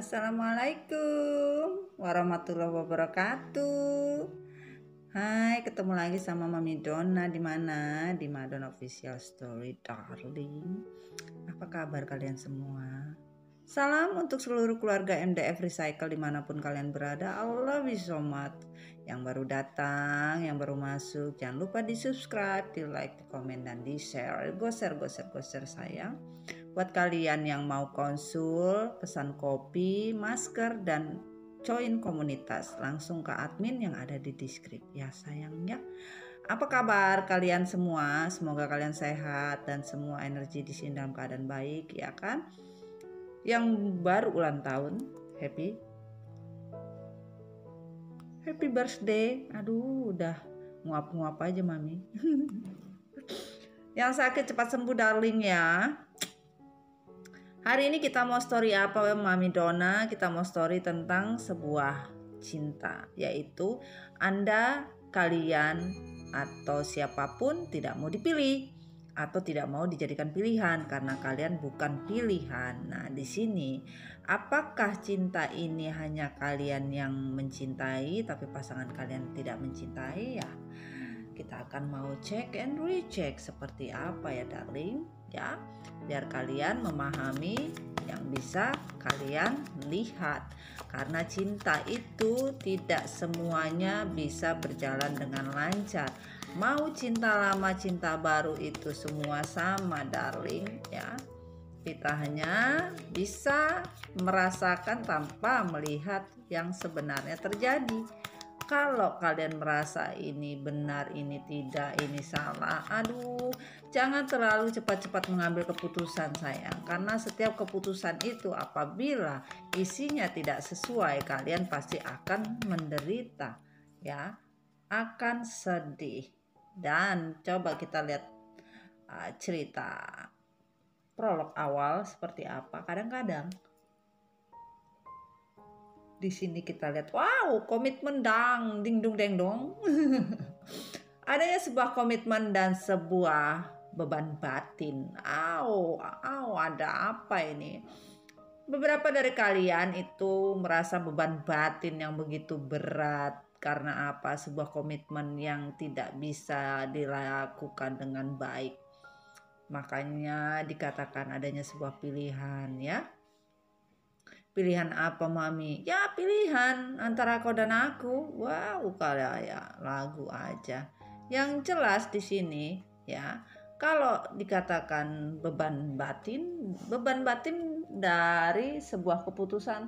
Assalamualaikum warahmatullahi wabarakatuh. Hai, ketemu lagi sama Mami Donna di mana? Di Madonna Official Story, darling. Apa kabar kalian semua? Salam untuk seluruh keluarga MDF Recycle dimanapun kalian berada. I love you so much. Yang baru datang, yang baru masuk, jangan lupa di subscribe, di like, di komen, dan di share. Goser sayang. Buat kalian yang mau konsul, pesan kopi, masker, dan join komunitas, langsung ke admin yang ada di deskripsi ya sayangnya. Apa kabar kalian semua? Semoga kalian sehat dan semua energi di sini dalam keadaan baik ya kan? Yang baru ulang tahun, happy birthday. Aduh, udah nguap-nguap aja mami. Yang sakit cepat sembuh darling ya. Hari ini kita mau story apa Mami Donna? Kita mau story tentang sebuah cinta, yaitu Anda, kalian, atau siapapun tidak mau dipilih atau tidak mau dijadikan pilihan karena kalian bukan pilihan. Nah, di sini apakah cinta ini hanya kalian yang mencintai tapi pasangan kalian tidak mencintai ya? Kita akan mau check and recheck seperti apa ya darling ya, biar kalian memahami yang bisa kalian lihat, karena cinta itu tidak semuanya bisa berjalan dengan lancar. Mau cinta lama cinta baru itu semua sama darling ya, kita hanya bisa merasakan tanpa melihat yang sebenarnya terjadi. Kalau kalian merasa ini benar, ini tidak, ini salah, aduh, jangan terlalu cepat-cepat mengambil keputusan sayang. Karena setiap keputusan itu apabila isinya tidak sesuai, kalian pasti akan menderita, ya, akan sedih. Dan coba kita lihat cerita prolog awal seperti apa. Kadang-kadang di sini kita lihat, wow, komitmen dang, ding dong deng dong. Adanya sebuah komitmen dan sebuah beban batin. Ada apa ini? Beberapa dari kalian itu merasa beban batin yang begitu berat karena apa? Sebuah komitmen yang tidak bisa dilakukan dengan baik. Makanya dikatakan adanya sebuah pilihan ya. Pilihan apa mami? Ya pilihan antara kau dan aku. Wow, kayak lagu aja. Yang jelas di sini ya, kalau dikatakan beban batin dari sebuah keputusan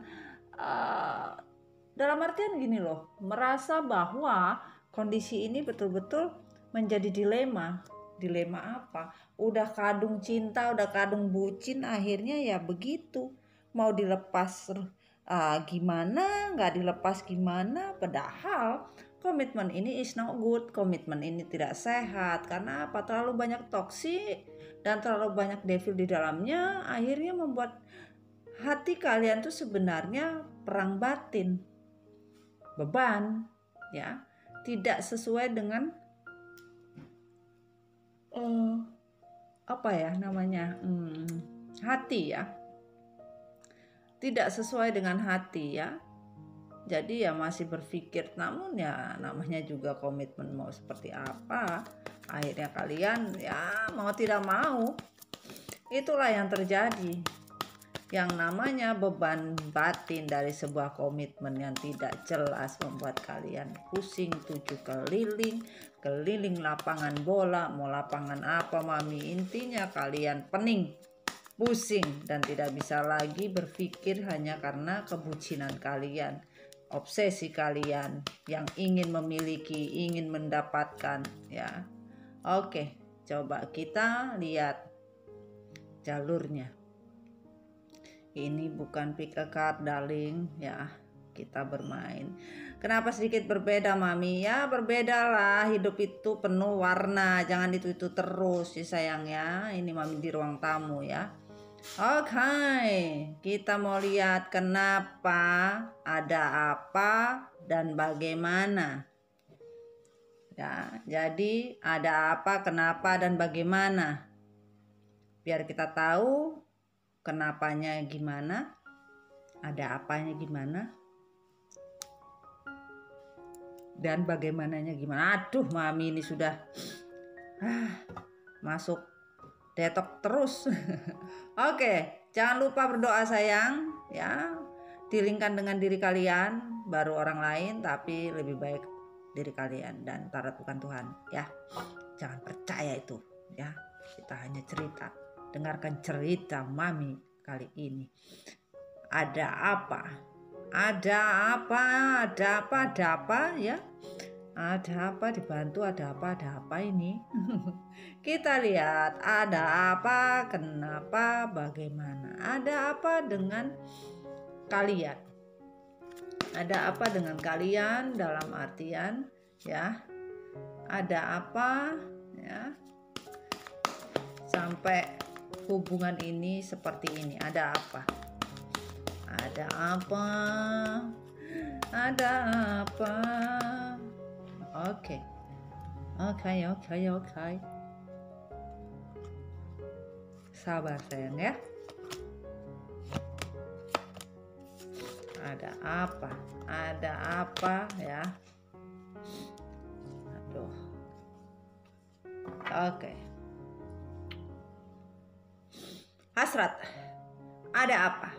dalam artian gini loh, merasa bahwa kondisi ini betul-betul menjadi dilema. Dilema apa? Udah kadung cinta, udah kadung bucin, akhirnya ya begitu. Mau dilepas gimana, nggak dilepas gimana, padahal komitmen ini is not good, komitmen ini tidak sehat. Karena apa? Terlalu banyak toksik dan terlalu banyak devil di dalamnya, akhirnya membuat hati kalian tuh sebenarnya perang batin, beban ya, tidak sesuai dengan apa ya namanya, hati ya, tidak sesuai dengan hati ya. Jadi ya masih berpikir, namun ya namanya juga komitmen mau seperti apa, akhirnya kalian ya mau tidak mau itulah yang terjadi. Yang namanya beban batin dari sebuah komitmen yang tidak jelas membuat kalian pusing tujuh keliling lapangan bola, mau lapangan apa mami, intinya kalian pening, pusing, dan tidak bisa lagi berpikir hanya karena kebucinan kalian, obsesi kalian yang ingin memiliki, ingin mendapatkan ya. Oke, coba kita lihat jalurnya. Ini bukan pick a card darling ya, kita bermain. Kenapa sedikit berbeda mami? Ya berbeda lah, hidup itu penuh warna, jangan itu terus ya sayang ya. Ini mami di ruang tamu ya. Oke, kita mau lihat kenapa, ada apa, dan bagaimana. Ya, jadi ada apa, kenapa, dan bagaimana. Biar kita tahu kenapanya gimana, Ada apanya gimana? Dan bagaimananya gimana? Aduh, Mami ini sudah masuk detok terus. Oke, jangan lupa berdoa sayang ya. Dilingkan dengan diri kalian, baru orang lain, tapi lebih baik diri kalian dan bukan Tuhan ya. Jangan percaya itu ya. Kita hanya cerita. Dengarkan cerita Mami kali ini. Ada apa? Ada apa? Ada apa? Ada apa ya? Ada apa? Dibantu ada apa ini? Kita lihat ada apa, kenapa, bagaimana. Ada apa dengan kalian? Ada apa dengan kalian dalam artian ya? Ada apa ya? Sampai hubungan ini seperti ini. Ada apa? Ada apa? Ada apa? Oke. Sabar sayang ya. Ada apa? Ada apa ya? Aduh. Oke. Hasrat. Ada apa?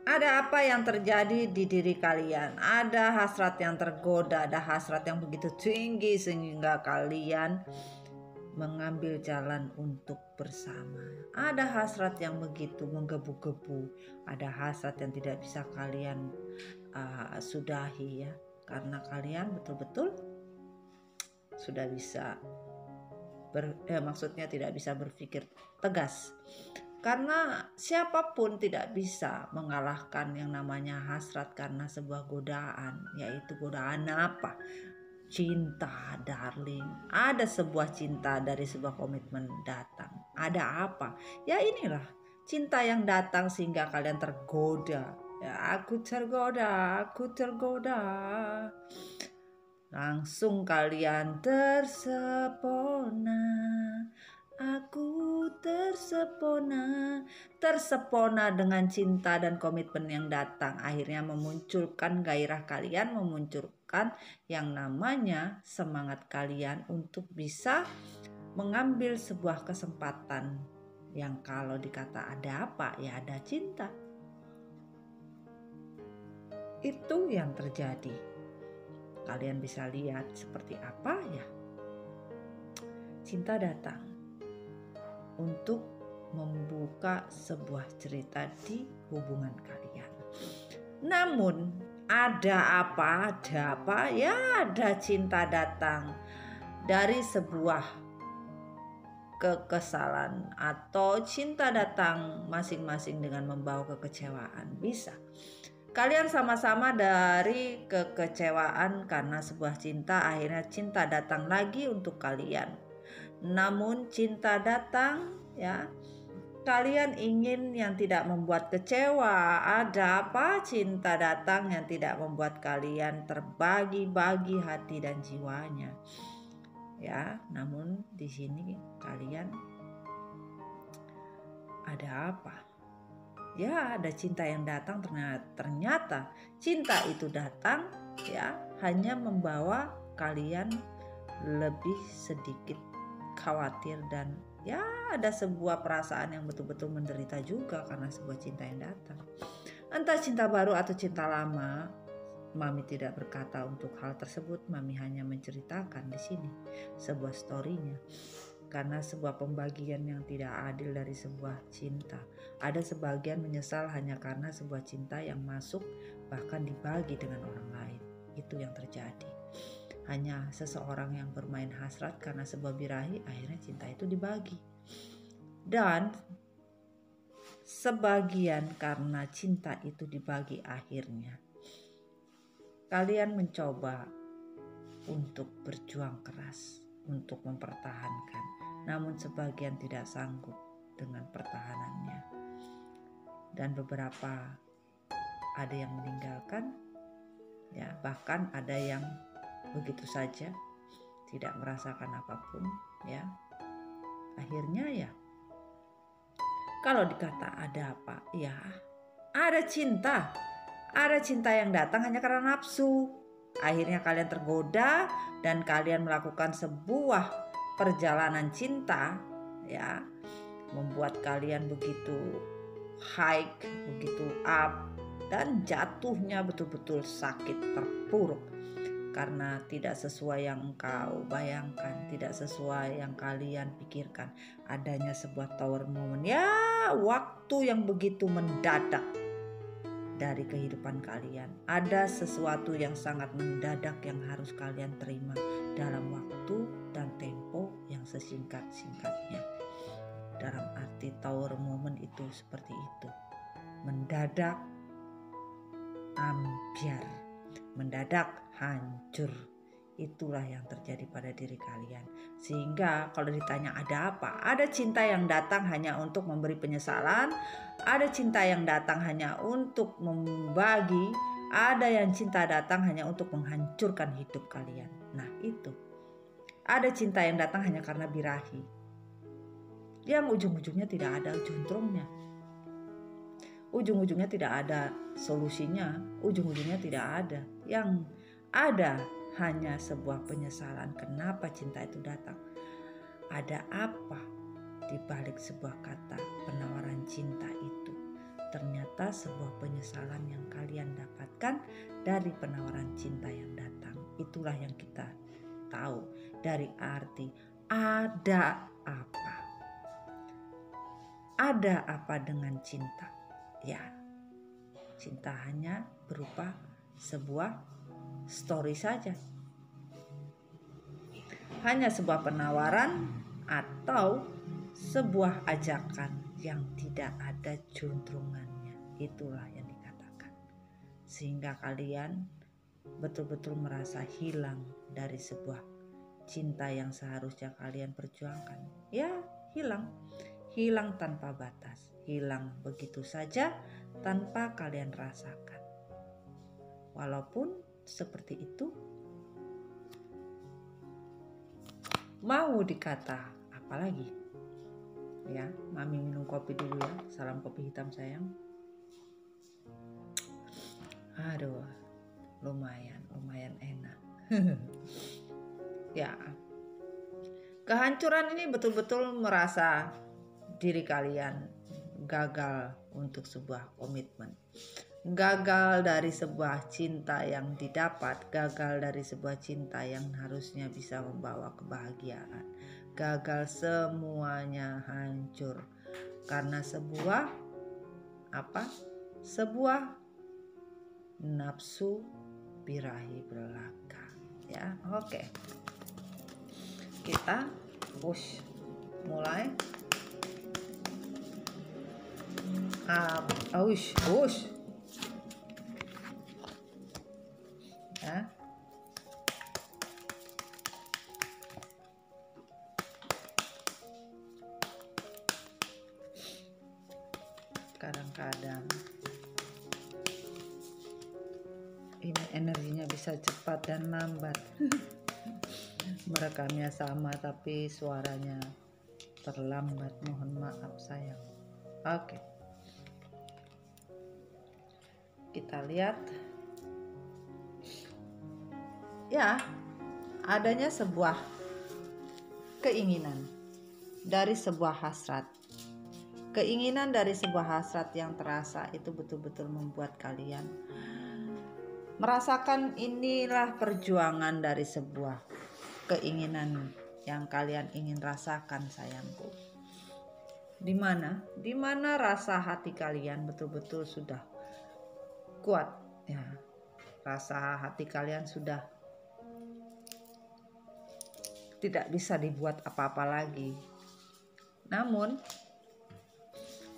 Ada apa yang terjadi di diri kalian? Ada hasrat yang tergoda, ada hasrat yang begitu tinggi sehingga kalian mengambil jalan untuk bersama. Ada hasrat yang begitu menggebu-gebu, ada hasrat yang tidak bisa kalian sudahi ya, karena kalian betul-betul sudah bisa maksudnya tidak bisa berpikir tegas. Karena siapapun tidak bisa mengalahkan yang namanya hasrat karena sebuah godaan, yaitu godaan apa? Cinta, darling. Ada sebuah cinta dari sebuah komitmen datang. Ada apa? Ya inilah cinta yang datang sehingga kalian tergoda. Ya, aku tergoda. Langsung kalian tersepona. Aku tersepona dengan cinta dan komitmen yang datang. Akhirnya memunculkan gairah kalian, memunculkan yang namanya semangat kalian untuk bisa mengambil sebuah kesempatan yang kalau dikata ada apa, ya ada cinta. Itu yang terjadi. Kalian bisa lihat seperti apa ya. Cinta datang untuk membuka sebuah cerita di hubungan kalian. Namun ada apa? Ya ada cinta datang dari sebuah kekesalan atau cinta datang masing-masing dengan membawa kekecewaan. Bisa. Kalian sama-sama dari kekecewaan karena sebuah cinta, akhirnya cinta datang lagi untuk kalian. Namun cinta datang ya, kalian ingin yang tidak membuat kecewa. Ada apa? Cinta datang yang tidak membuat kalian terbagi-bagi hati dan jiwanya. Ya, namun di sini kalian ada apa? Ya, ada cinta yang datang, ternyata cinta itu datang ya hanya membawa kalian lebih sedikit khawatir dan ya ada sebuah perasaan yang betul-betul menderita juga karena sebuah cinta yang datang. Entah cinta baru atau cinta lama, Mami tidak berkata untuk hal tersebut. Mami hanya menceritakan di sini sebuah storynya. Karena sebuah pembagian yang tidak adil dari sebuah cinta. Ada sebagian menyesal hanya karena sebuah cinta yang masuk bahkan dibagi dengan orang lain. Itu yang terjadi. Hanya seseorang yang bermain hasrat karena sebuah birahi, akhirnya cinta itu dibagi. Dan sebagian karena cinta itu dibagi, akhirnya kalian mencoba untuk berjuang keras untuk mempertahankan, namun sebagian tidak sanggup dengan pertahanannya. Dan beberapa ada yang meninggalkan, ya bahkan ada yang begitu saja tidak merasakan apapun ya. Akhirnya ya kalau dikata ada apa, ya Ada cinta yang datang hanya karena nafsu. Akhirnya kalian tergoda dan kalian melakukan sebuah perjalanan cinta, ya, membuat kalian begitu high, begitu up, dan jatuhnya betul-betul sakit, terpuruk karena tidak sesuai yang engkau bayangkan, tidak sesuai yang kalian pikirkan. Adanya sebuah tower moment, ya, waktu yang begitu mendadak dari kehidupan kalian. Ada sesuatu yang sangat mendadak yang harus kalian terima dalam waktu dan tempo yang sesingkat-singkatnya. Dalam arti tower moment itu seperti itu. Mendadak ambyar, mendadak hancur. Itulah yang terjadi pada diri kalian. Sehingga kalau ditanya ada apa? Ada cinta yang datang hanya untuk memberi penyesalan, ada cinta yang datang hanya untuk membagi, ada yang cinta datang hanya untuk menghancurkan hidup kalian. Nah, itu. Ada cinta yang datang hanya karena birahi, yang ujung-ujungnya tidak ada juntrungnya. Ujung-ujungnya tidak ada solusinya, ujung-ujungnya tidak ada. Yang ada hanya sebuah penyesalan kenapa cinta itu datang. Ada apa di balik sebuah kata penawaran cinta itu? Ternyata sebuah penyesalan yang kalian dapatkan dari penawaran cinta yang datang. Itulah yang kita tahu dari arti ada apa. Ada apa dengan cinta? Ya, cinta hanya berupa sebuah story saja. Hanya sebuah penawaran atau sebuah ajakan yang tidak ada juntrungannya. Itulah yang dikatakan. Sehingga kalian betul-betul merasa hilang dari sebuah cinta yang seharusnya kalian perjuangkan. Ya, hilang. Hilang tanpa batas. Hilang begitu saja tanpa kalian rasakan. Walaupun seperti itu, mau dikata apalagi? Ya, Mami minum kopi dulu ya. Salam kopi hitam sayang. Aduh, lumayan enak. Ya, kehancuran ini betul-betul merasa diri kalian gagal untuk sebuah komitmen. Gagal dari sebuah cinta yang didapat, gagal dari sebuah cinta yang harusnya bisa membawa kebahagiaan. Gagal, semuanya hancur karena sebuah apa? Sebuah nafsu birahi belaka. Ya, oke. Kita push mulai. Push. Ya. Kadang-kadang ini energinya bisa cepat dan lambat. Merekamnya sama tapi suaranya terlambat. Mohon maaf sayang. Oke. Kita lihat. Ya, adanya sebuah keinginan dari sebuah hasrat. Keinginan dari sebuah hasrat yang terasa itu betul-betul membuat kalian merasakan inilah perjuangan dari sebuah keinginan yang kalian ingin rasakan sayangku. Di mana rasa hati kalian betul-betul sudah kuat ya. Rasa hati kalian sudah tidak bisa dibuat apa-apa lagi. Namun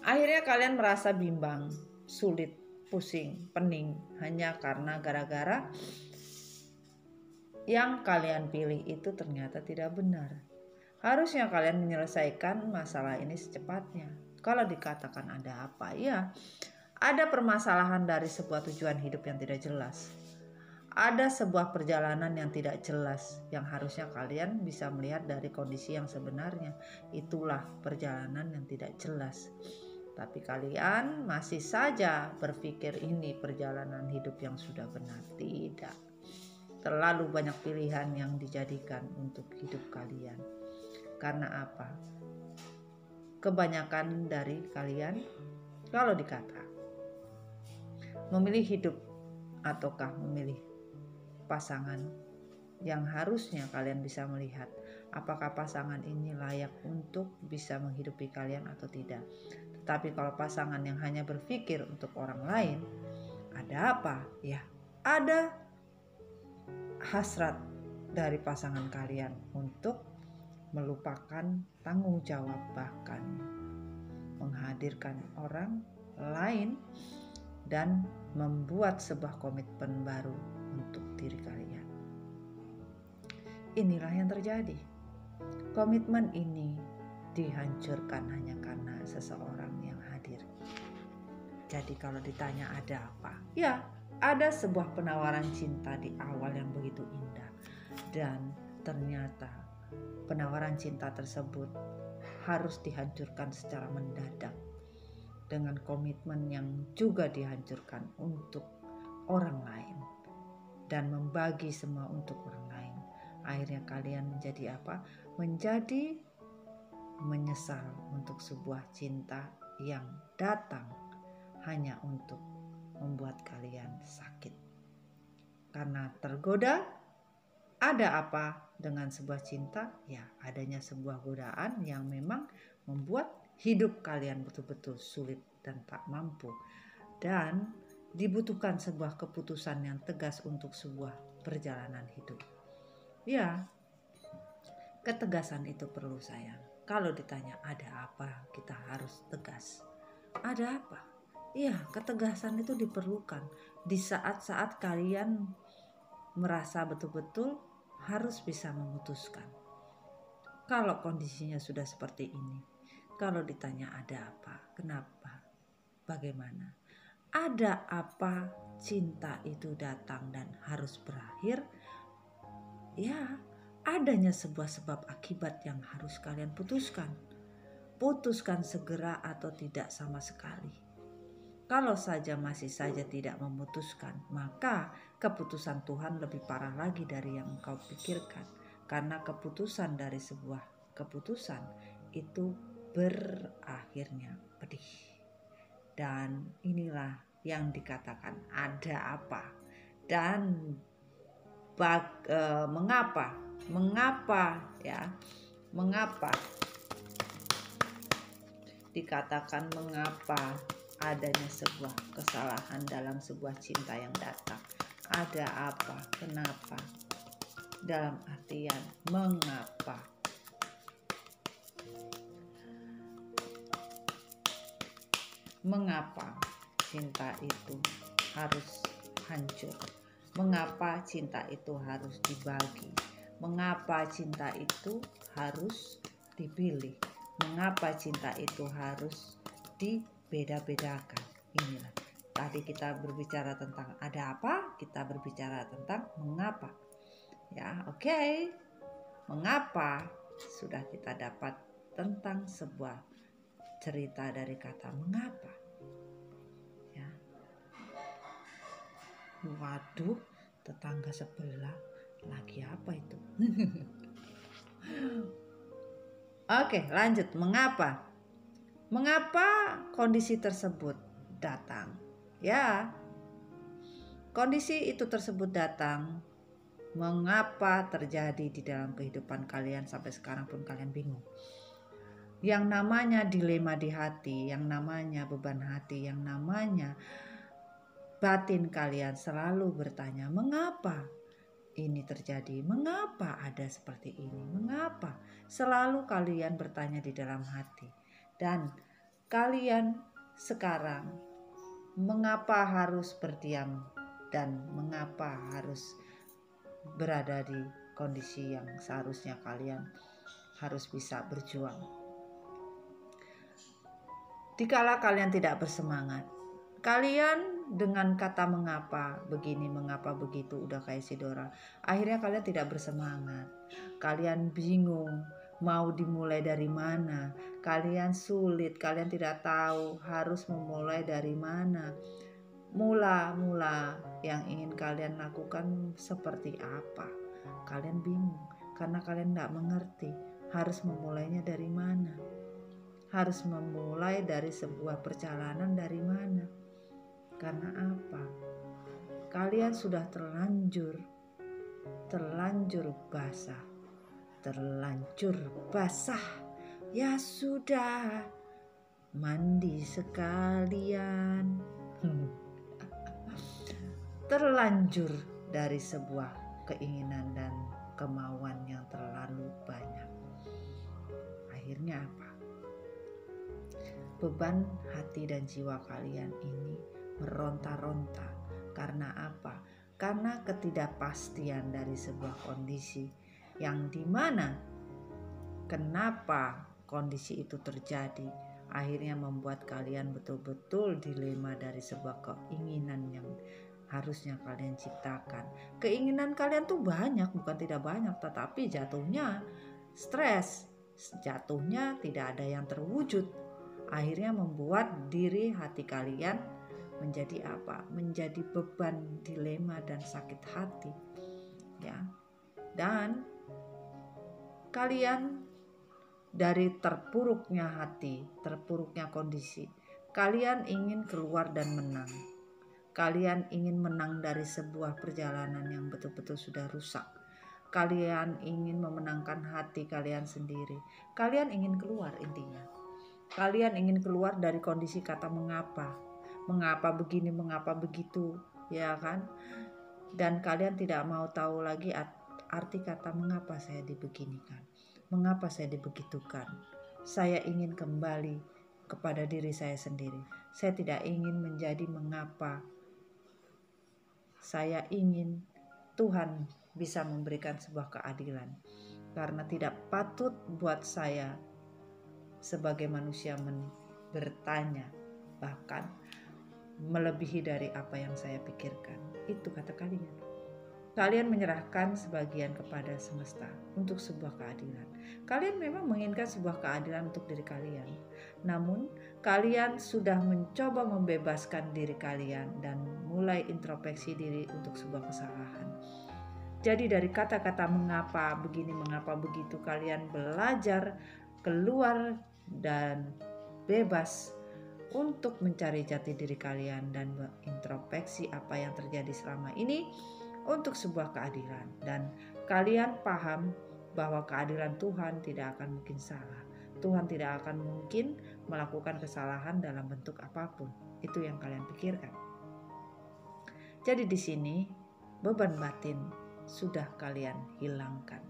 akhirnya kalian merasa bimbang, sulit, pusing, pening hanya karena gara-gara yang kalian pilih itu ternyata tidak benar. Harusnya kalian menyelesaikan masalah ini secepatnya. Kalau dikatakan ada apa? Ya, ada permasalahan dari sebuah tujuan hidup yang tidak jelas. Ada sebuah perjalanan yang tidak jelas yang harusnya kalian bisa melihat dari kondisi yang sebenarnya. Itulah perjalanan yang tidak jelas. Tapi kalian masih saja berpikir ini perjalanan hidup yang sudah benar. Tidak. Terlalu banyak pilihan yang dijadikan untuk hidup kalian. Karena apa? Kebanyakan dari kalian, kalau dikata memilih hidup ataukah memilih pasangan, yang harusnya kalian bisa melihat apakah pasangan ini layak untuk bisa menghidupi kalian atau tidak. Tetapi kalau pasangan yang hanya berpikir untuk orang lain, ada apa? Ya, ada hasrat dari pasangan kalian untuk melupakan tanggung jawab, bahkan menghadirkan orang lain dan membuat sebuah komitmen baru untuk diri kalian. Inilah yang terjadi. Komitmen ini dihancurkan hanya karena seseorang yang hadir. Jadi kalau ditanya ada apa? Ya, ada sebuah penawaran cinta di awal yang begitu indah. Dan ternyata penawaran cinta tersebut harus dihancurkan secara mendadak dengan komitmen yang juga dihancurkan untuk orang lain dan membagi semua untuk orang lain. Akhirnya kalian menjadi apa? Menjadi menyesal untuk sebuah cinta yang datang hanya untuk membuat kalian sakit. Karena tergoda. Ada apa dengan sebuah cinta? Ya, adanya sebuah godaan yang memang membuat hidup kalian betul-betul sulit dan tak mampu. Dan dibutuhkan sebuah keputusan yang tegas untuk sebuah perjalanan hidup. Ya, ketegasan itu perlu, sayang. Kalau ditanya ada apa, kita harus tegas. Ada apa? Ya, ketegasan itu diperlukan di saat-saat kalian merasa betul-betul harus bisa memutuskan. Kalau kondisinya sudah seperti ini, kalau ditanya ada apa, kenapa, bagaimana, ada apa cinta itu datang dan harus berakhir? Ya, adanya sebuah sebab akibat yang harus kalian putuskan. Putuskan segera atau tidak sama sekali. Kalau saja masih saja tidak memutuskan, maka keputusan Tuhan lebih parah lagi dari yang engkau pikirkan. Karena keputusan dari sebuah keputusan itu berakhirnya pedih. Dan inilah yang dikatakan ada apa. Dan mengapa dikatakan mengapa adanya sebuah kesalahan dalam sebuah cinta yang datang. Ada apa? Kenapa? Dalam artian mengapa? Mengapa cinta itu harus hancur? Mengapa cinta itu harus dibagi? Mengapa cinta itu harus dipilih? Mengapa cinta itu harus dibeda-bedakan? Inilah. Tadi kita berbicara tentang ada apa, kita berbicara tentang mengapa. Ya, oke. Mengapa sudah kita dapat tentang sebuah cerita dari kata mengapa. Ya. Waduh, tetangga sebelah lagi apa itu? Oke, lanjut. Mengapa? Mengapa kondisi tersebut datang? Ya, kondisi itu tersebut datang. Mengapa terjadi di dalam kehidupan kalian sampai sekarang pun kalian bingung. Yang namanya dilema di hati, yang namanya beban hati, yang namanya batin kalian selalu bertanya, mengapa ini terjadi? Mengapa ada seperti ini? Mengapa? Selalu kalian bertanya di dalam hati. Dan kalian sekarang mengapa harus berdiam dan mengapa harus berada di kondisi yang seharusnya kalian harus bisa berjuang. Dikala kalian tidak bersemangat, kalian dengan kata mengapa begini, mengapa begitu, udah kayak si Dora. Akhirnya kalian tidak bersemangat. Kalian bingung mau dimulai dari mana. kalian sulit, kalian tidak tahu harus memulai dari mana. Mula-mula yang ingin kalian lakukan seperti apa. Kalian bingung karena kalian tidak mengerti harus memulainya dari mana. Harus memulai dari sebuah perjalanan dari mana. Karena apa? Kalian sudah terlanjur basah. Terlanjur basah. Ya sudah, mandi sekalian. Terlanjur dari sebuah keinginan dan kemauan yang terlalu banyak. Akhirnya apa? Beban hati dan jiwa kalian ini meronta-ronta. Karena apa? Karena ketidakpastian dari sebuah kondisi yang dimana kenapa kondisi itu terjadi akhirnya membuat kalian betul-betul dilema dari sebuah keinginan yang harusnya kalian ciptakan. Keinginan kalian tuh banyak, bukan tidak banyak, tetapi jatuhnya stres, jatuhnya tidak ada yang terwujud. Akhirnya membuat diri hati kalian menjadi apa? Menjadi beban, dilema dan sakit hati. Ya. Dan kalian dari terpuruknya hati, terpuruknya kondisi, kalian ingin keluar dan menang. Kalian ingin menang dari sebuah perjalanan yang betul-betul sudah rusak. Kalian ingin memenangkan hati kalian sendiri. Kalian ingin keluar intinya. Kalian ingin keluar dari kondisi kata mengapa. Mengapa begini, mengapa begitu, ya kan? Dan kalian tidak mau tahu lagi arti kata mengapa saya dibeginikan. Mengapa saya dibegitukan. Saya ingin kembali kepada diri saya sendiri. Saya tidak ingin menjadi mengapa. Saya ingin Tuhan bisa memberikan sebuah keadilan. Karena tidak patut buat saya sebagai manusia bertanya, bahkan melebihi dari apa yang saya pikirkan. Itu kata kalian. Kalian menyerahkan sebagian kepada semesta untuk sebuah keadilan. Kalian memang menginginkan sebuah keadilan untuk diri kalian. Namun kalian sudah mencoba membebaskan diri kalian dan mulai introspeksi diri untuk sebuah kesalahan. Jadi dari kata-kata mengapa begini, mengapa begitu, kalian belajar keluar dan bebas untuk mencari jati diri kalian dan mengintrospeksi apa yang terjadi selama ini untuk sebuah keadilan. Dan kalian paham bahwa keadilan Tuhan tidak akan mungkin salah. Tuhan tidak akan mungkin melakukan kesalahan dalam bentuk apapun. Itu yang kalian pikirkan. Jadi di sini beban batin sudah kalian hilangkan.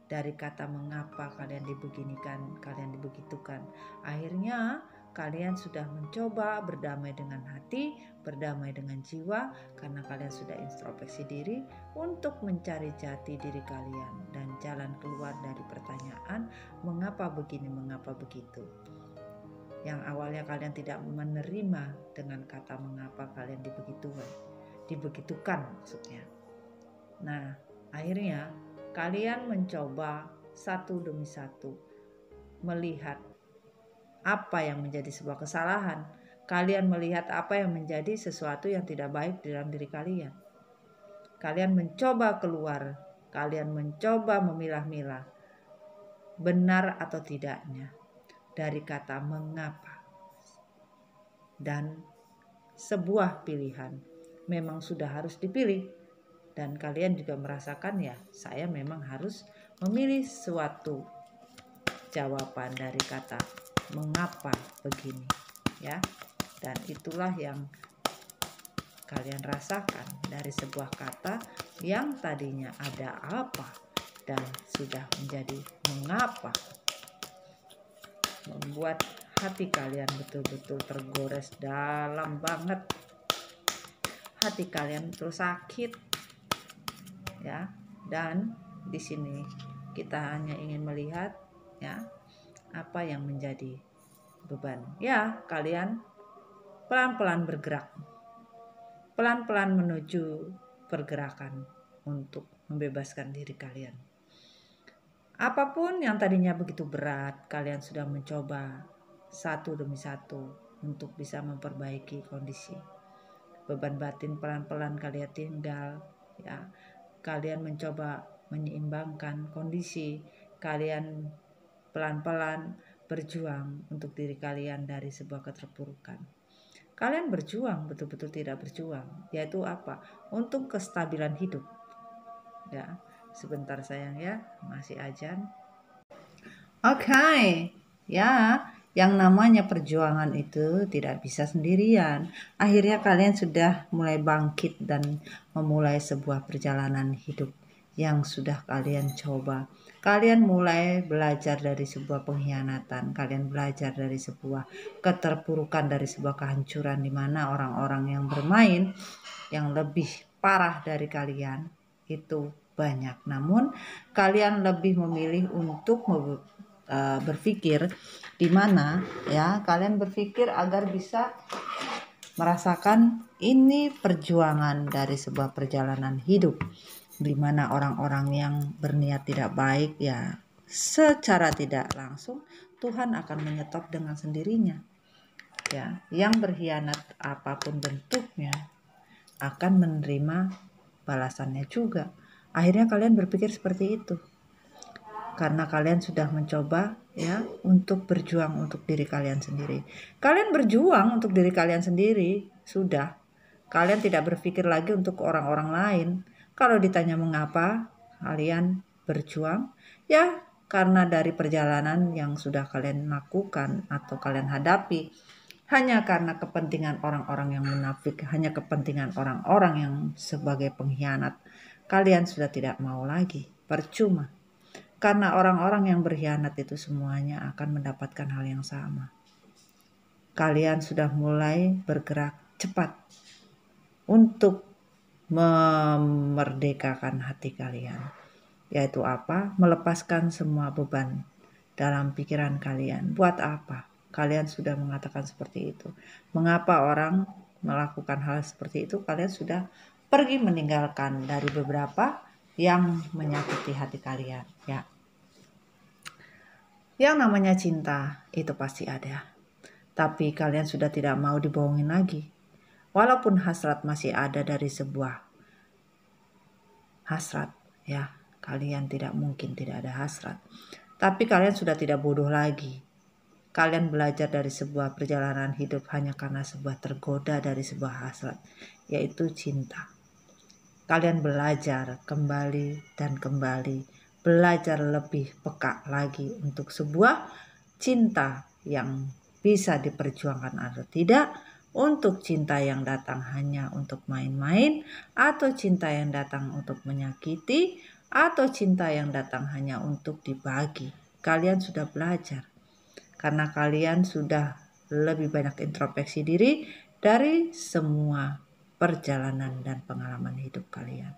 Dari kata mengapa kalian dibeginikan, kalian dibegitukan. Akhirnya kalian sudah mencoba berdamai dengan hati, berdamai dengan jiwa, karena kalian sudah introspeksi diri untuk mencari jati diri kalian dan jalan keluar dari pertanyaan mengapa begini, mengapa begitu. Yang awalnya kalian tidak menerima dengan kata mengapa kalian dibegitukan maksudnya. Nah, akhirnya kalian mencoba satu demi satu melihat apa yang menjadi sebuah kesalahan. Kalian melihat apa yang menjadi sesuatu yang tidak baik di dalam diri kalian. Kalian mencoba keluar, kalian mencoba memilah-milah benar atau tidaknya dari kata mengapa. Dan sebuah pilihan memang sudah harus dipilih. Dan kalian juga merasakan ya, saya memang harus memilih suatu jawaban dari kata mengapa begini, ya. Dan itulah yang kalian rasakan dari sebuah kata yang tadinya ada apa dan sudah menjadi mengapa. Membuat hati kalian betul-betul tergores dalam banget. Hati kalian terus sakit. Ya, dan di sini kita hanya ingin melihat ya apa yang menjadi beban. Ya, kalian pelan-pelan bergerak. Pelan-pelan menuju pergerakan untuk membebaskan diri kalian. Apapun yang tadinya begitu berat, kalian sudah mencoba satu demi satu untuk bisa memperbaiki kondisi. Beban batin pelan-pelan kalian tinggal, ya. Kalian mencoba menyeimbangkan kondisi, kalian pelan-pelan berjuang untuk diri kalian dari sebuah keterpurukan. Kalian berjuang, betul-betul tidak berjuang, yaitu apa? Untuk kestabilan hidup. Ya, sebentar sayang ya, masih ajan. Oke, ya, yang namanya perjuangan itu tidak bisa sendirian. Akhirnya kalian sudah mulai bangkit dan memulai sebuah perjalanan hidup yang sudah kalian coba. Kalian mulai belajar dari sebuah pengkhianatan, kalian belajar dari sebuah keterpurukan, dari sebuah kehancuran di mana orang-orang yang bermain yang lebih parah dari kalian itu banyak. Namun kalian lebih memilih untuk berpikir di mana ya kalian berpikir agar bisa merasakan ini perjuangan dari sebuah perjalanan hidup di mana orang-orang yang berniat tidak baik ya secara tidak langsung Tuhan akan menyetop dengan sendirinya ya. Yang berkhianat apapun bentuknya akan menerima balasannya juga. Akhirnya kalian berpikir seperti itu karena kalian sudah mencoba ya untuk berjuang untuk diri kalian sendiri. Kalian berjuang untuk diri kalian sendiri, sudah. Kalian tidak berpikir lagi untuk orang-orang lain. Kalau ditanya mengapa kalian berjuang, ya karena dari perjalanan yang sudah kalian lakukan atau kalian hadapi, hanya karena kepentingan orang-orang yang munafik, hanya kepentingan orang-orang yang sebagai pengkhianat, kalian sudah tidak mau lagi. Percuma. Karena orang-orang yang berkhianat itu semuanya akan mendapatkan hal yang sama. Kalian sudah mulai bergerak cepat untuk memerdekakan hati kalian. Yaitu apa? Melepaskan semua beban dalam pikiran kalian. Buat apa? Kalian sudah mengatakan seperti itu. Mengapa orang melakukan hal seperti itu? Kalian sudah pergi meninggalkan dari beberapa yang menyakiti hati kalian. Ya. Yang namanya cinta itu pasti ada. Tapi kalian sudah tidak mau dibohongin lagi. Walaupun hasrat masih ada dari sebuah hasrat, ya. Kalian tidak mungkin tidak ada hasrat. Tapi kalian sudah tidak bodoh lagi. Kalian belajar dari sebuah perjalanan hidup hanya karena sebuah tergoda dari sebuah hasrat, yaitu cinta. Kalian belajar kembali dan kembali. Belajar lebih peka lagi untuk sebuah cinta yang bisa diperjuangkan atau tidak, untuk cinta yang datang hanya untuk main-main, atau cinta yang datang untuk menyakiti, atau cinta yang datang hanya untuk dibagi. Kalian sudah belajar karena kalian sudah lebih banyak introspeksi diri dari semua perjalanan dan pengalaman hidup kalian.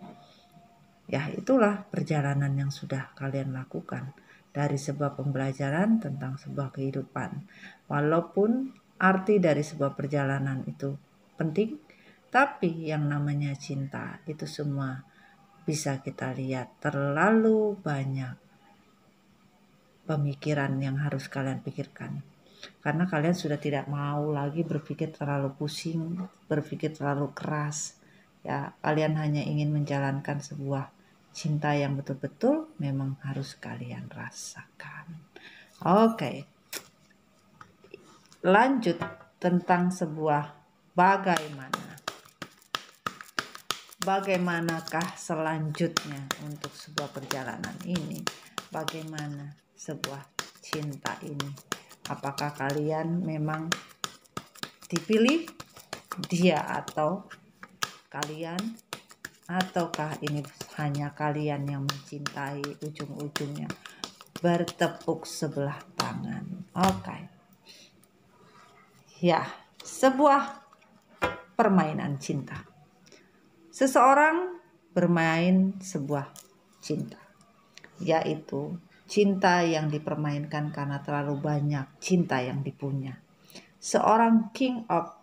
Ya, itulah perjalanan yang sudah kalian lakukan dari sebuah pembelajaran tentang sebuah kehidupan. Walaupun arti dari sebuah perjalanan itu penting, tapi yang namanya cinta itu semua bisa kita lihat terlalu banyak pemikiran yang harus kalian pikirkan. Karena kalian sudah tidak mau lagi berpikir terlalu pusing, berpikir terlalu keras. Ya, kalian hanya ingin menjalankan sebuah cinta yang betul-betul memang harus kalian rasakan. Oke. Lanjut tentang sebuah bagaimanakah selanjutnya untuk sebuah perjalanan ini? Bagaimana sebuah cinta ini? Apakah kalian memang dipilih dia atau kalian, ataukah ini hanya kalian yang mencintai ujung-ujungnya bertepuk sebelah tangan? Oke. Ya, sebuah permainan cinta. Seseorang bermain sebuah cinta, yaitu cinta yang dipermainkan karena terlalu banyak cinta yang dipunya. Seorang King of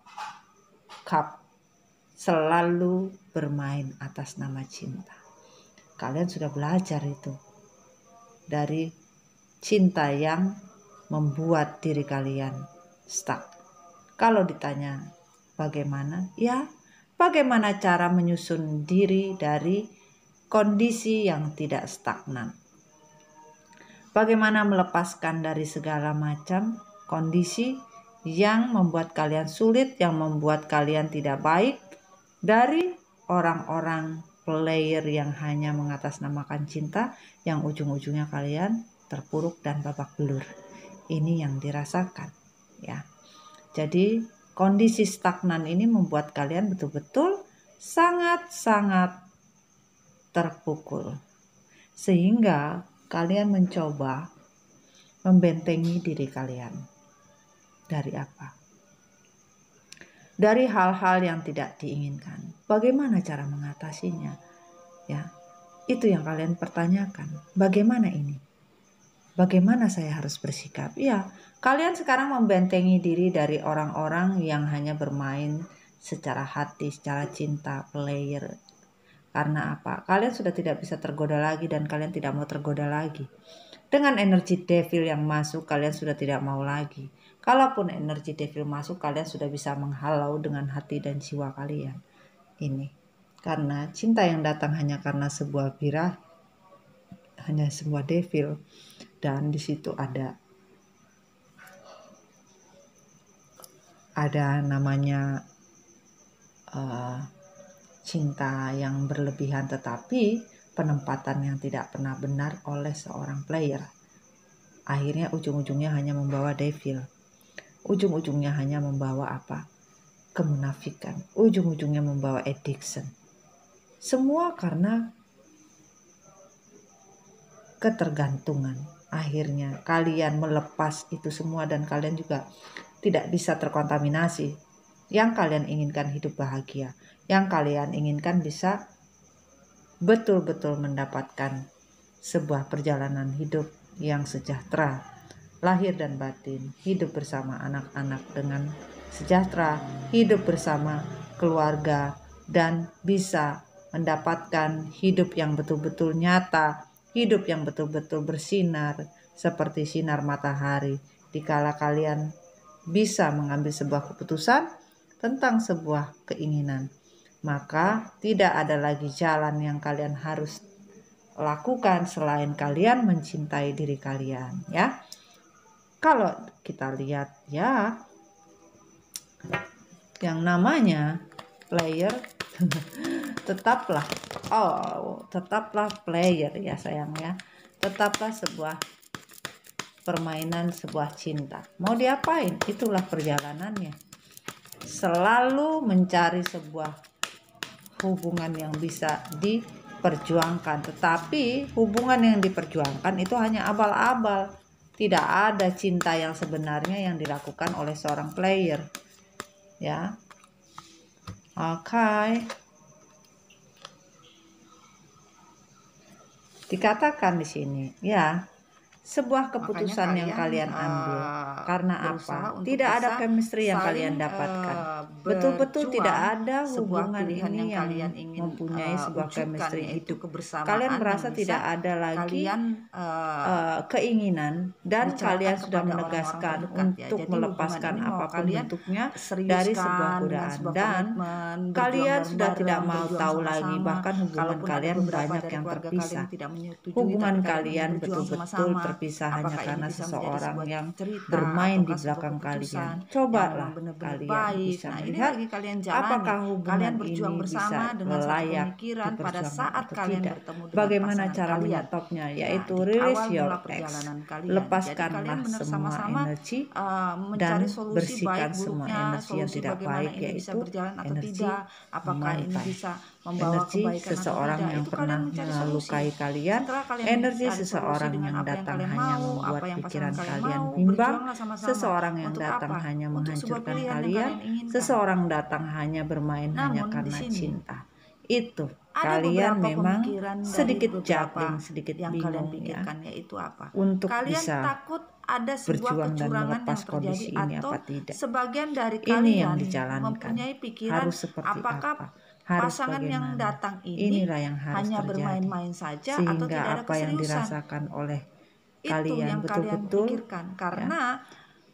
Cup selalu bermain atas nama cinta. Kalian sudah belajar itu. dari cinta yang membuat diri kalian stuck. Kalau ditanya bagaimana? Ya, bagaimana cara menyusun diri dari kondisi yang tidak stagnan. Bagaimana melepaskan dari segala macam kondisi yang membuat kalian sulit, yang membuat kalian tidak baik, dari orang-orang player yang hanya mengatasnamakan cinta, yang ujung-ujungnya kalian terpuruk dan babak belur. Ini yang dirasakan, ya. Jadi kondisi stagnan ini membuat kalian betul-betul sangat-sangat terpukul, sehingga kalian mencoba membentengi diri kalian. Dari apa? Dari hal-hal yang tidak diinginkan. Bagaimana cara mengatasinya? Ya, itu yang kalian pertanyakan. Bagaimana ini? Bagaimana saya harus bersikap? Ya, kalian sekarang membentengi diri dari orang-orang yang hanya bermain secara hati, secara cinta, player. Karena apa? Kalian sudah tidak bisa tergoda lagi dan kalian tidak mau tergoda lagi. Dengan energi devil yang masuk, kalian sudah tidak mau lagi. Kalaupun energi devil masuk, kalian sudah bisa menghalau dengan hati dan jiwa kalian. Ini karena cinta yang datang hanya karena sebuah birah, hanya sebuah devil, dan di situ ada namanya cinta yang berlebihan, tetapi penempatan yang tidak pernah benar oleh seorang player. Akhirnya ujung-ujungnya hanya membawa devil. Ujung-ujungnya hanya membawa apa? Kemunafikan. Ujung-ujungnya membawa addiction. Semua karena ketergantungan. Akhirnya kalian melepas itu semua dan kalian juga tidak bisa terkontaminasi. Yang kalian inginkan hidup bahagia. Yang kalian inginkan bisa betul-betul mendapatkan sebuah perjalanan hidup yang sejahtera. Lahir dan batin, hidup bersama anak-anak dengan sejahtera, hidup bersama keluarga, dan bisa mendapatkan hidup yang betul-betul nyata, hidup yang betul-betul bersinar seperti sinar matahari. Dikala kalian bisa mengambil sebuah keputusan tentang sebuah keinginan, maka tidak ada lagi jalan yang kalian harus lakukan selain kalian mencintai diri kalian, ya. Kalau kita lihat, ya, yang namanya player tetaplah player, ya sayang, ya. Tetaplah sebuah permainan, sebuah cinta. Mau diapain? Itulah perjalanannya. Selalu mencari sebuah hubungan yang bisa diperjuangkan. Tetapi hubungan yang diperjuangkan itu hanya abal-abal. Tidak ada cinta yang sebenarnya yang dilakukan oleh seorang player. Ya. Oke. Dikatakan di sini, ya, sebuah keputusan yang kalian ambil karena apa? Tidak ada chemistry yang kalian dapatkan. Betul-betul tidak ada hubungan ini yang mempunyai sebuah chemistry itu. Kalian merasa tidak ada lagi keinginan dan kalian sudah menegaskan untuk melepaskan apapun bentuknya dari sebuah godaan, dan kalian sudah tidak mau tahu lagi, bahkan hubungan kalian banyak yang terpisah. Hubungan kalian betul-betul terpisah hanya karena seseorang yang bermain di belakang kalian. Cobalah kalian bisa melihat apakah hubungan ini bisa layak diperjuangkan atau tidak. Bagaimana cara menyetopnya? Yaitu release your ex. Lepaskanlah semua energi dan bersihkan semua energi yang tidak baik, yaitu energi mental, energi seseorang yang pernah melukai kalian, energi seseorang yang datang hanya membuat pikiran kalian bimbang, seseorang yang datang hanya menghancurkan kalian, seseorang datang hanya bermain hanya karena cinta. Itu kalian memang sedikit juggling, sedikit bingung, ya, untuk bisa berjuang dan melepas kondisi ini apa tidak. Ini yang dijalankan. Harus seperti apa? Harus bagaimana? Inilah yang harus terjadi, sehingga apa yang dirasakan oleh Itu kalian yang kalian betul-betul pikirkan, karena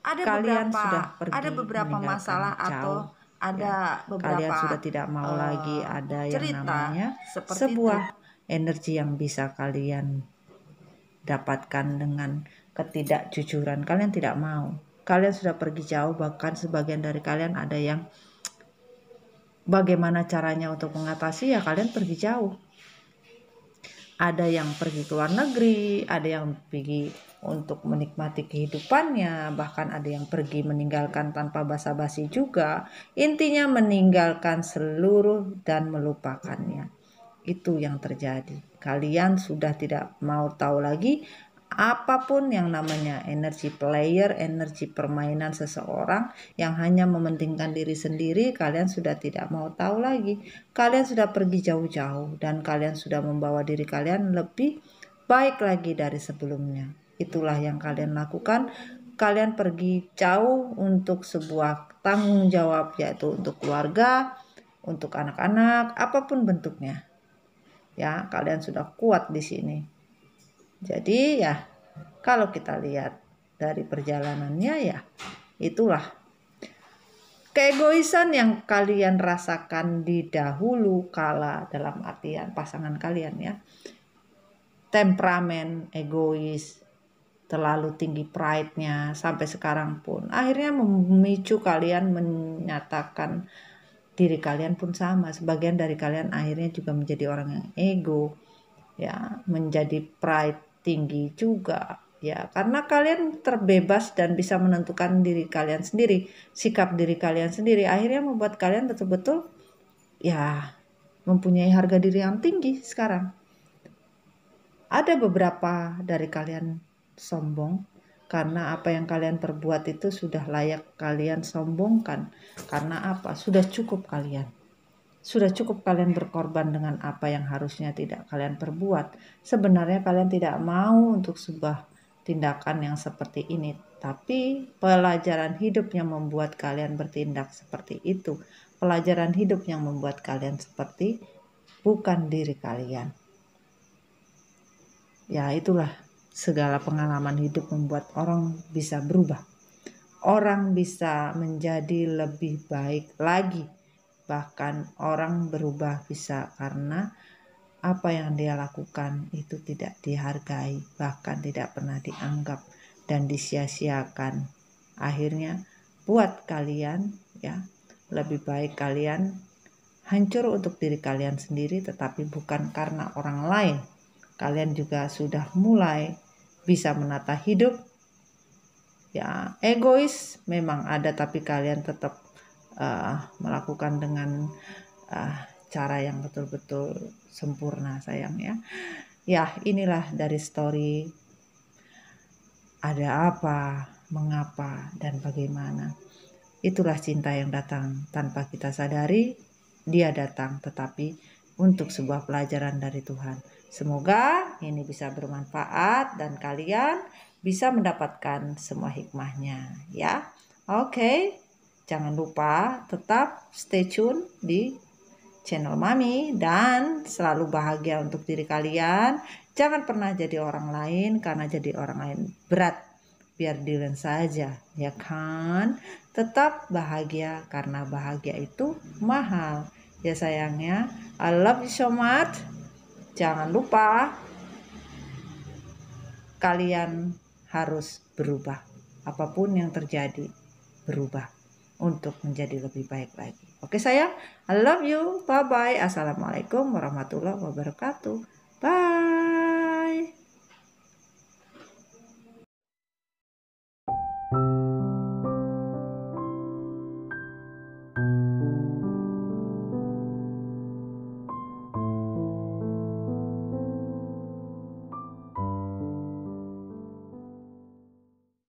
kalian sudah pergi ada beberapa meninggalkan masalah atau jauh, ada kalian beberapa sudah tidak mau lagi ada yang cerita namanya seperti itu. sebuah energi yang bisa kalian dapatkan dengan ketidakjujuran. Kalian tidak mau, kalian sudah pergi jauh, bahkan sebagian dari kalian ada yang bagaimana caranya untuk mengatasi, ya kalian pergi jauh. Ada yang pergi ke luar negeri, ada yang pergi untuk menikmati kehidupannya, bahkan ada yang pergi meninggalkan tanpa basa-basi juga. Intinya meninggalkan seluruh dan melupakannya. Itu yang terjadi. Kalian sudah tidak mau tahu lagi apapun yang namanya energi player, energi permainan seseorang yang hanya mementingkan diri sendiri. Kalian sudah tidak mau tahu lagi. Kalian sudah pergi jauh-jauh dan kalian sudah membawa diri kalian lebih baik lagi dari sebelumnya. Itulah yang kalian lakukan. Kalian pergi jauh untuk sebuah tanggung jawab, yaitu untuk keluarga, untuk anak-anak, apapun bentuknya. Ya, kalian sudah kuat di sini. Jadi ya, kalau kita lihat dari perjalanannya, ya itulah keegoisan yang kalian rasakan di dahulu kala, dalam artian pasangan kalian ya. Temperamen egois, terlalu tinggi pride-nya sampai sekarang pun akhirnya memicu kalian menyatakan diri kalian pun sama. Sebagian dari kalian akhirnya juga menjadi orang yang ego, ya, menjadi pride tinggi juga, ya, karena kalian terbebas dan bisa menentukan diri kalian sendiri, sikap diri kalian sendiri, akhirnya membuat kalian betul-betul ya mempunyai harga diri yang tinggi sekarang. Ada beberapa dari kalian sombong karena apa yang kalian perbuat itu sudah layak kalian sombongkan. Karena apa? Sudah cukup kalian. Sudah cukup kalian berkorban dengan apa yang harusnya tidak kalian perbuat. Sebenarnya kalian tidak mau untuk sebuah tindakan yang seperti ini, tapi pelajaran hidup yang membuat kalian bertindak seperti itu. Pelajaran hidup yang membuat kalian seperti bukan diri kalian. Ya, itulah segala pengalaman hidup membuat orang bisa berubah. Orang bisa menjadi lebih baik lagi. Bahkan orang berubah bisa karena apa yang dia lakukan itu tidak dihargai, bahkan tidak pernah dianggap dan disia-siakan. Akhirnya buat kalian ya, lebih baik kalian hancur untuk diri kalian sendiri, tetapi bukan karena orang lain. Kalian juga sudah mulai bisa menata hidup. Ya, egois memang ada, tapi kalian tetap melakukan dengan cara yang betul-betul sempurna, sayang ya. Ya, inilah dari story ada apa, mengapa, dan bagaimana. Itulah cinta yang datang tanpa kita sadari. Dia datang tetapi untuk sebuah pelajaran dari Tuhan. Semoga ini bisa bermanfaat dan kalian bisa mendapatkan semua hikmahnya ya. Oke. Jangan lupa tetap stay tune di channel Mami dan selalu bahagia untuk diri kalian. Jangan pernah jadi orang lain, karena jadi orang lain berat. Biar dirian saja, ya kan? Tetap bahagia karena bahagia itu mahal. Ya sayangnya, I love you so much. Jangan lupa kalian harus berubah. Apapun yang terjadi, berubah untuk menjadi lebih baik lagi. Oke sayang, I love you. Bye-bye. Assalamualaikum warahmatullahi wabarakatuh. Bye.